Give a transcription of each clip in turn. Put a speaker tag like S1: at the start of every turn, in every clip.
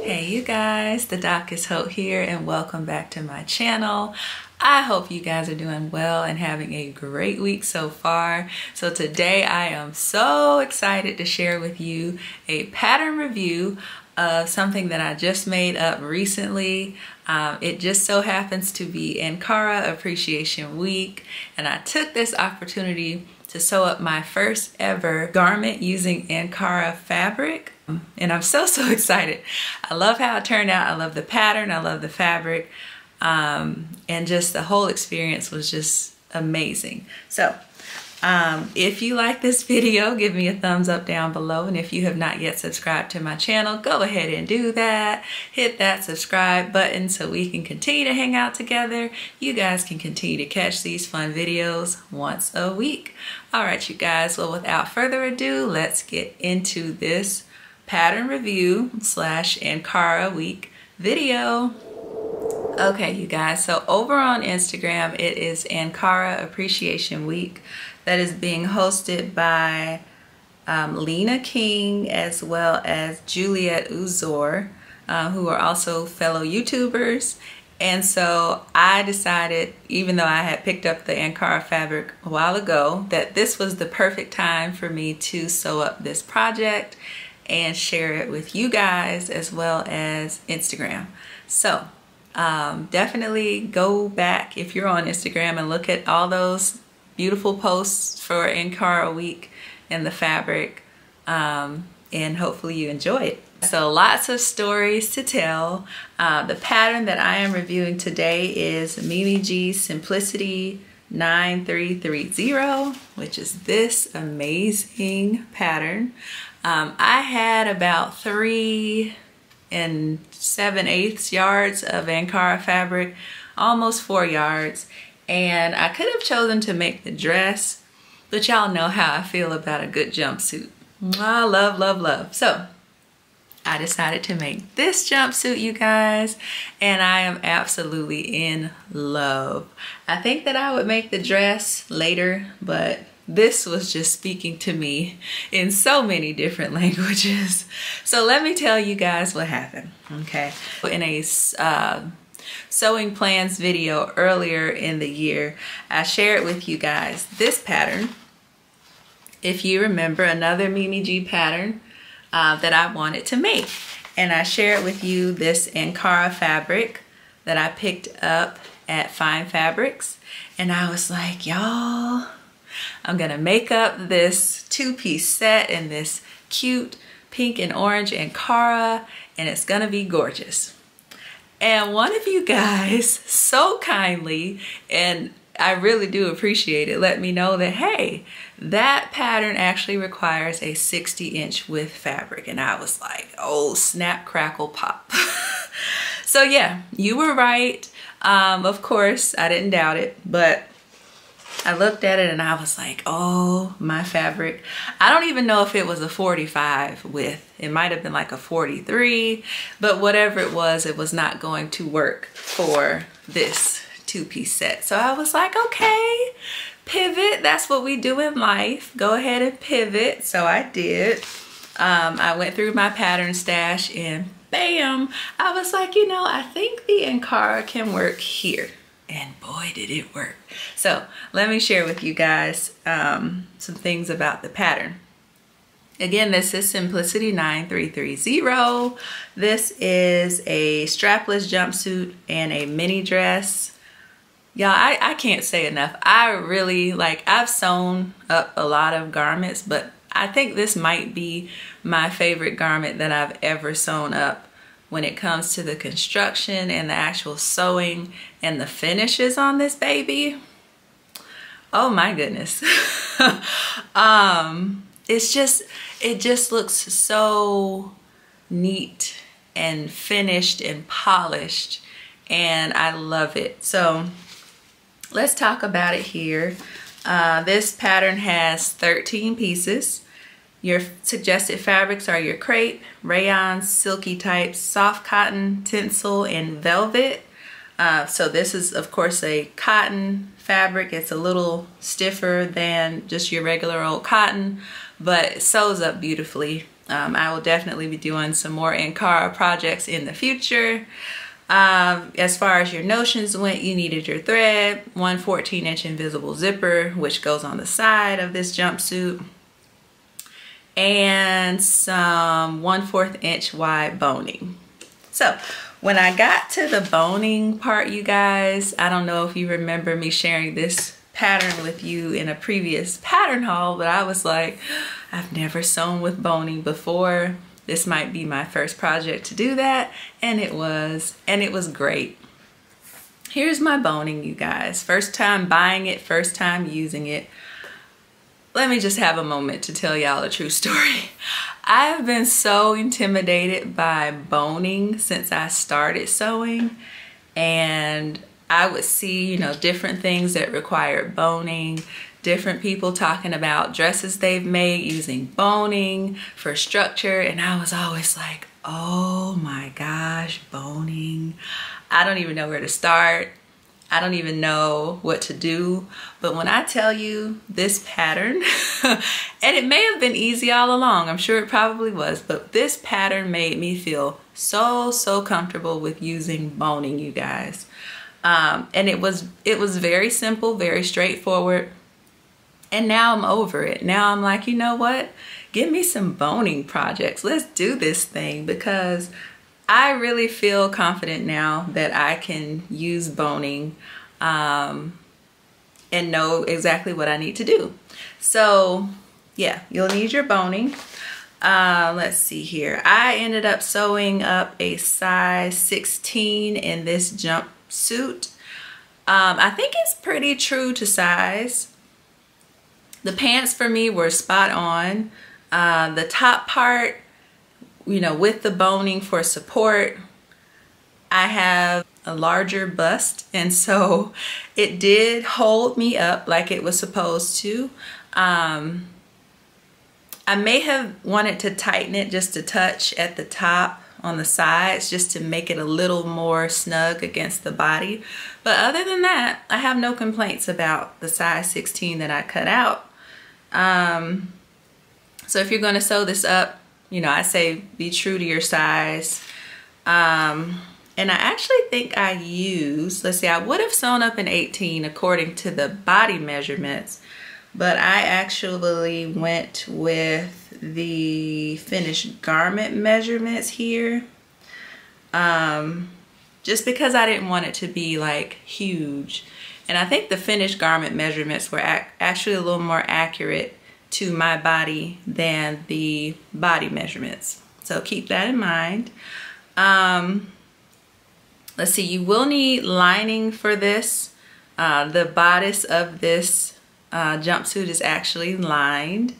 S1: Hey you guys, the Doc is Hope here and welcome back to my channel. I hope you guys are doing well and having a great week so far. So today I am so excited to share with you a pattern review of something that I just made up recently. It just so happens to be Ankara Appreciation Week, and I took this opportunity to sew up my first ever garment using Ankara fabric. And I'm so excited. I love how it turned out. I love the pattern, I love the fabric, and just the whole experience was just amazing. So if you like this video, give me a thumbs up down below, and if you have not yet subscribed to my channel, go ahead and do that. Hit that subscribe button so we can continue to hang out together. You guys can continue to catch these fun videos once a week. All right, you guys, well, without further ado, let's get into this pattern review / Ankara week video. Okay, you guys, so over on Instagram, it is Ankara Appreciation Week that is being hosted by Lena King as well as Juliet Uzor, who are also fellow YouTubers. And so I decided, even though I had picked up the Ankara fabric a while ago, that this was the perfect time for me to sew up this project and share it with you guys as well as Instagram. So definitely go back if you're on Instagram and look at all those beautiful posts for Ankara week and the fabric, and hopefully you enjoy it. So lots of stories to tell. The pattern that I am reviewing today is Mimi G's Simplicity 9330, which is this amazing pattern. I had about 3 7/8 yards of Ankara fabric, almost 4 yards, and I could have chosen to make the dress, but y'all know how I feel about a good jumpsuit. I love. So I decided to make this jumpsuit, you guys, and I am absolutely in love. I think that I would make the dress later, but this was just speaking to me in so many different languages. So let me tell you guys what happened, okay? In a sewing plans video earlier in the year, I shared with you guys this pattern. If you remember, another Mimi G pattern that I wanted to make. And I shared with you this Ankara fabric that I picked up at Fine Fabrics. And I was like, y'all, I'm gonna make up this 2-piece set in this cute pink and orange Ankara, and it's gonna be gorgeous. And one of you guys so kindly, and I really do appreciate it, let me know that, hey, that pattern actually requires a 60-inch width fabric. And I was like, oh, snap, crackle, pop. So yeah, you were right. Of course, I didn't doubt it, but I looked at it and I was like, oh, my fabric. I don't even know if it was a 45 width. It might have been like a 43, but whatever it was not going to work for this 2-piece set. So I was like, okay, pivot. That's what we do in life. Go ahead and pivot. So I did. I went through my pattern stash and bam, I was like, you know, I think the Ankara can work here. And boy, did it work. So let me share with you guys some things about the pattern. Again, this is Simplicity 9330. This is a strapless jumpsuit and a mini dress. Y'all, I can't say enough. I really, I've sewn up a lot of garments, but I think this might be my favorite garment that I've ever sewn up when it comes to the construction and the actual sewing and the finishes on this baby. Oh my goodness. It just looks so neat and finished and polished, and I love it. So let's talk about it here. This pattern has 13 pieces. Your suggested fabrics are your crepe, rayon, silky types, soft cotton, tinsel, and velvet. So this is, of course, a cotton fabric. It's a little stiffer than just your regular old cotton, but it sews up beautifully. I will definitely be doing some more Ankara projects in the future. As far as your notions went, you needed your thread, one 14-inch invisible zipper, which goes on the side of this jumpsuit, and some 1/4 inch wide boning. So when I got to the boning part, you guys, I don't know if you remember me sharing this pattern with you in a previous pattern haul, but I was like, I've never sewn with boning before. This might be my first project to do that, and it was great. Here's my boning, you guys. First time buying it, first time using it. Let me just have a moment to tell y'all a true story. I've been so intimidated by boning since I started sewing, and I would see, you know, different things that required boning, different people talking about dresses they've made using boning for structure, and I was always like, oh my gosh, boning. I don't even know where to start. I don't even know what to do. But when I tell you this pattern, and it may have been easy all along, I'm sure it probably was, but this pattern made me feel so comfortable with using boning, you guys. And it was very simple, very straightforward. And now I'm over it. Now I'm like, you know what? Give me some boning projects. Let's do this thing, because I really feel confident now that I can use boning and know exactly what I need to do. So yeah, you'll need your boning. Let's see here. I ended up sewing up a size 16 in this jumpsuit. I think it's pretty true to size. The pants for me were spot on. The top part, you know, with the boning for support, I have a larger bust, and so it did hold me up like it was supposed to. I may have wanted to tighten it just a touch at the top on the sides, just to make it a little more snug against the body. But other than that, I have no complaints about the size 16 that I cut out. So if you're going to sew this up, you know, I say be true to your size. And I actually think I used, let's see, I would have sewn up an 18 according to the body measurements, but I actually went with the finished garment measurements here. Just because I didn't want it to be like huge. And I think the finished garment measurements were actually a little more accurate to my body than the body measurements. So keep that in mind. Let's see, you will need lining for this. The bodice of this jumpsuit is actually lined,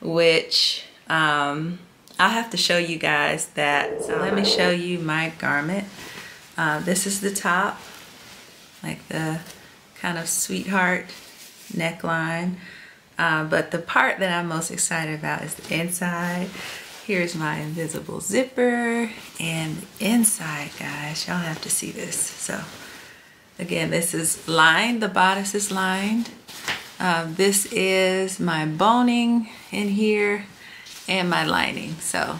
S1: which I'll have to show you guys that. So let me show you my garment. This is the top, like the kind of sweetheart neckline. But the part that I'm most excited about is the inside. Here's my invisible zipper, and the inside, guys, y'all have to see this. So again, this is lined, the bodice is lined. This is my boning in here and my lining. So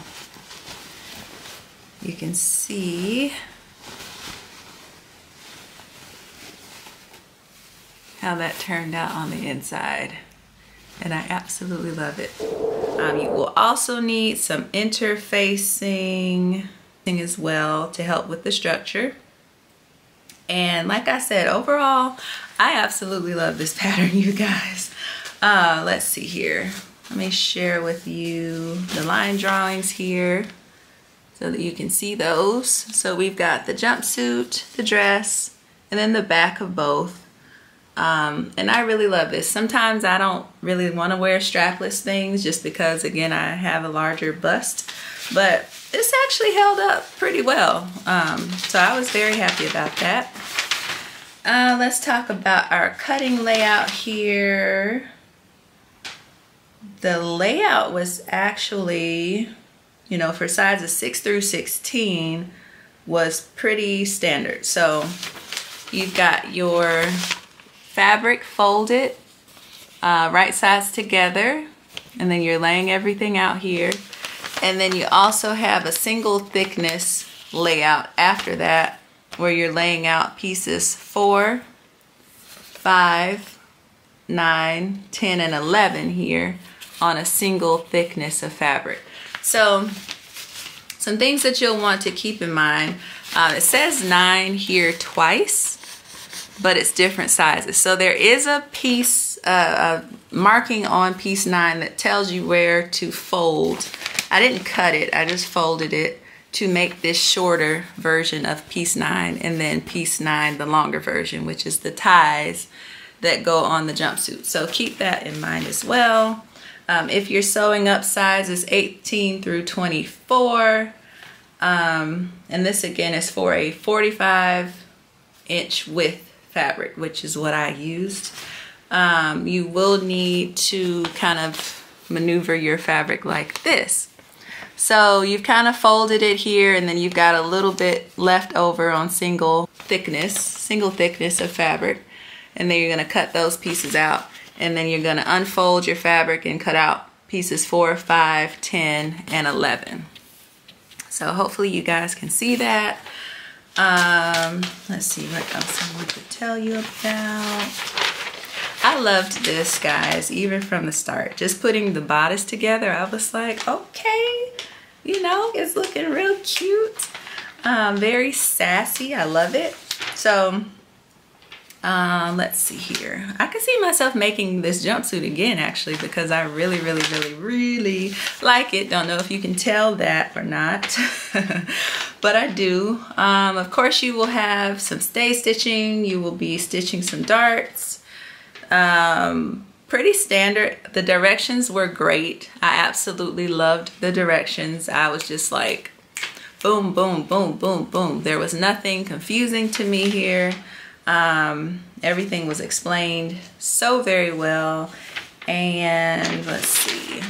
S1: you can see how that turned out on the inside. And I absolutely love it. You will also need some interfacing as well to help with the structure. And like I said, overall, I absolutely love this pattern, you guys. Let's see here. Let me share with you the line drawings here so that you can see those. So we've got the jumpsuit, the dress, and then the back of both. And I really love this. Sometimes I don't really want to wear strapless things just because, again, I have a larger bust, but this actually held up pretty well. So I was very happy about that. Let's talk about our cutting layout here. The layout was actually, you know, for sizes 6 through 16 was pretty standard. So you've got your fabric folded right sides together, and then you're laying everything out here. And then you also have a single thickness layout after that, where you're laying out pieces 4, 5, 9, 10, and 11 here on a single thickness of fabric. So some things that you'll want to keep in mind. It says 9 here twice, but it's different sizes. So there is a piece, marking on piece 9 that tells you where to fold. I didn't cut it, I just folded it to make this shorter version of piece 9, and then piece 9, the longer version, which is the ties that go on the jumpsuit. So keep that in mind as well. If you're sewing up sizes 18 through 24, and this again is for a 45-inch width fabric, which is what I used, you will need to kind of maneuver your fabric like this. So you've kind of folded it here, and then you've got a little bit left over on single thickness of fabric, and then you're going to cut those pieces out, and then you're going to unfold your fabric and cut out pieces 4, 5, 10, and 11. So hopefully you guys can see that. Let's see what else I want to tell you about. I loved this, guys, even from the start. Just putting the bodice together, I was like, okay, you know, it's looking real cute. Very sassy, I love it. So let's see here. I could see myself making this jumpsuit again, actually, because I really like it. Don't know if you can tell that or not, but I do. Of course, you will have some stay stitching. You will be stitching some darts. Pretty standard. The directions were great. I absolutely loved the directions. I was just like, boom, boom, boom, boom, boom. There was nothing confusing to me here. Everything was explained so very well. And let's see.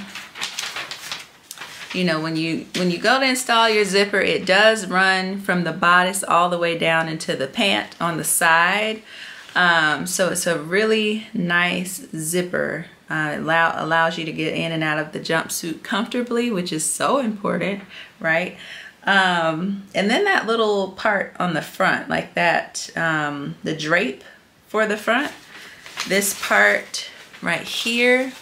S1: You know, when you go to install your zipper, it does run from the bodice all the way down into the pant on the side. So it's a really nice zipper. It allows you to get in and out of the jumpsuit comfortably, which is so important, right? And then that little part on the front, like that, the drape for the front, this part right here,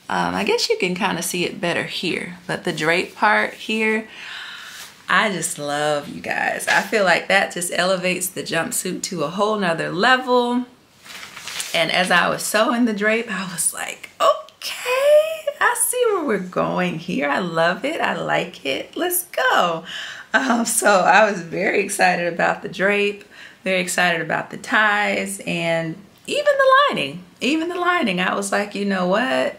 S1: I guess you can kind of see it better here, but the drape part here, I just love, you guys. I feel like that just elevates the jumpsuit to a whole nother level. And as I was sewing the drape, I was like, okay, I see where we're going here. I love it. I like it. Let's go. So I was very excited about the drape, very excited about the ties, and even the lining. Even the lining. I was like, you know what?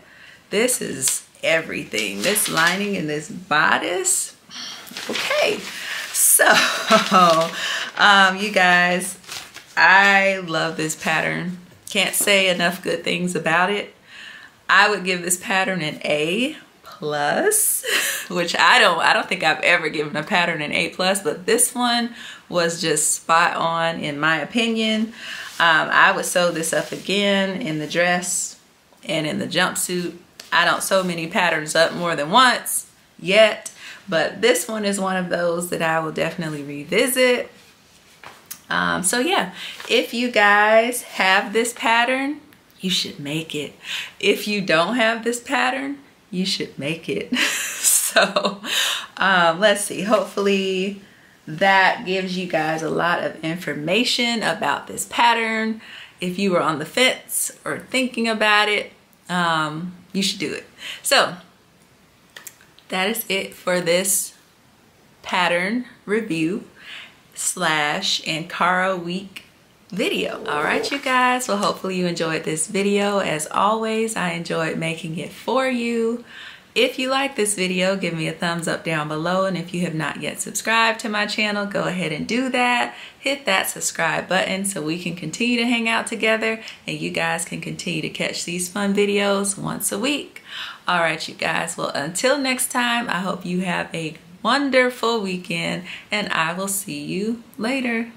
S1: This is everything. This lining and this bodice. Okay, so you guys, I love this pattern. Can't say enough good things about it. I would give this pattern an A+, which I don't think I've ever given a pattern an A+, but this one was just spot on in my opinion. I would sew this up again in the dress and in the jumpsuit. I don't sew many patterns up more than once yet, but this one is one of those that I will definitely revisit. So yeah, if you guys have this pattern, you should make it. If you don't have this pattern, you should make it. So let's see, hopefully that gives you guys a lot of information about this pattern. If you were on the fence or thinking about it, you should do it. So that is it for this pattern review / Ankara week video. All right, you guys, well, hopefully you enjoyed this video. As always, I enjoyed making it for you. If you like this video, give me a thumbs up down below, and if you have not yet subscribed to my channel, go ahead and do that. Hit that subscribe button so we can continue to hang out together and you guys can continue to catch these fun videos once a week. All right, you guys, well, until next time, I hope you have a wonderful weekend, and I will see you later.